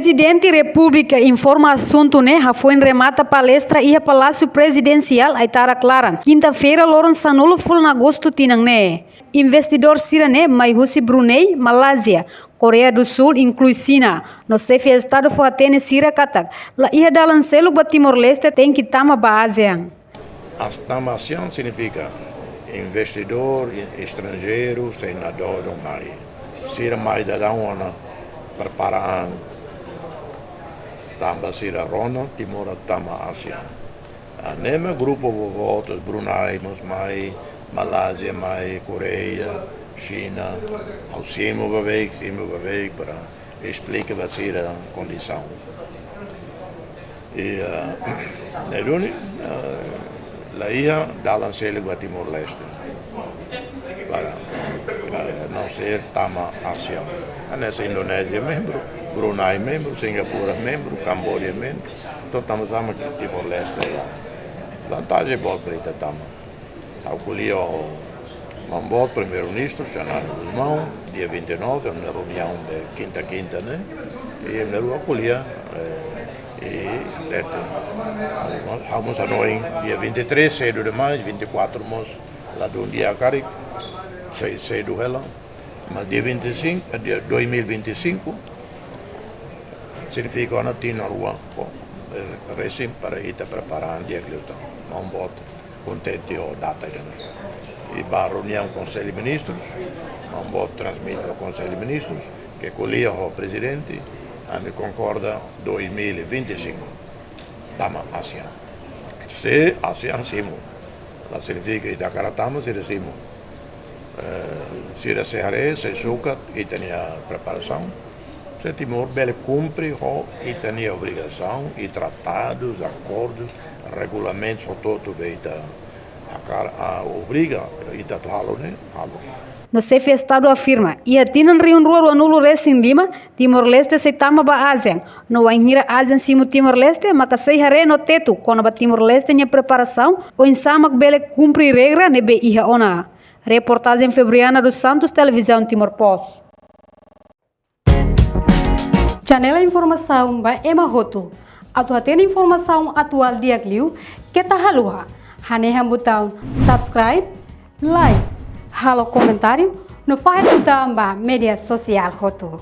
Presidente República informa assunto foi em remata palestra e Palácio Presidencial Aitara Claran. Quinta-feira, Loron Sanulo full na agosto tinang Investidor Sirane, Maihusi Brunei, Malásia, Coreia do Sul, inclui China. No chefe Estado foi atene Sira Katak. La ia dalan selo ba Timor-Leste tem que tama ba ASEAN. ASEAN significa investidor estrangeiro, senador do mai. Sira mai da uma preparar tamba Sira Rona, Timor tama ASEAN. Neme grupo votos Brunei, mai Malásia, mai Coreia, China, ao cimo beweegt para explicar wat hier de condição. E na Rússia, lá ia dar selo para Timor-Leste para não ser tama ASEAN. Nessa Indonésia membro, Brunei membro, Singapura membro, Camboja membro, então estamos a Timor-Leste lá. Vantagem boa para ele tama. Acolhi o Mambol, primeiro-ministro, Xanano Guzmão, dia 29, uma reunião de quinta, né? E eu acolhia e vamos a nós, dia 23, 6 de maio, 24, lá do dia cari, 6 do ela, mas dia 25, 2025, significa que tinha rua, recém para ir preparar um dia que eu estou, Mambol. Contente a data e para a reunião do Conselho de Ministros, não vou transmitir ao Conselho de Ministros que colhia o presidente a me concorda 2025 tama ASEAN. Se ASEAN simo, lá significa que da cara tama se recimo. Se recebere, se suca e tinha preparação. Se Timor bele cumpre e tinha obrigação e tratados, acordos, regulamentos todo veita a obriga e tá né? No chefe Estado afirma, ia tinan riun ruo anulo resin Lima, Timor-Leste se tama ba ASEAN. No wainhira ASEAN simo Timor-Leste, maka sei hare no teto, quando ba Timor-Leste nha preparação, o insamak bele cumpre regra ne be iha ona. Reportagem Febriana dos Santos, Televisão Timor Post. Janela Informação ba Emma Roto. Atau tem informação atual dia Clio, que tá halua. Haneha botão subscribe, like, halo comentário, no faz botão ba media social Roto.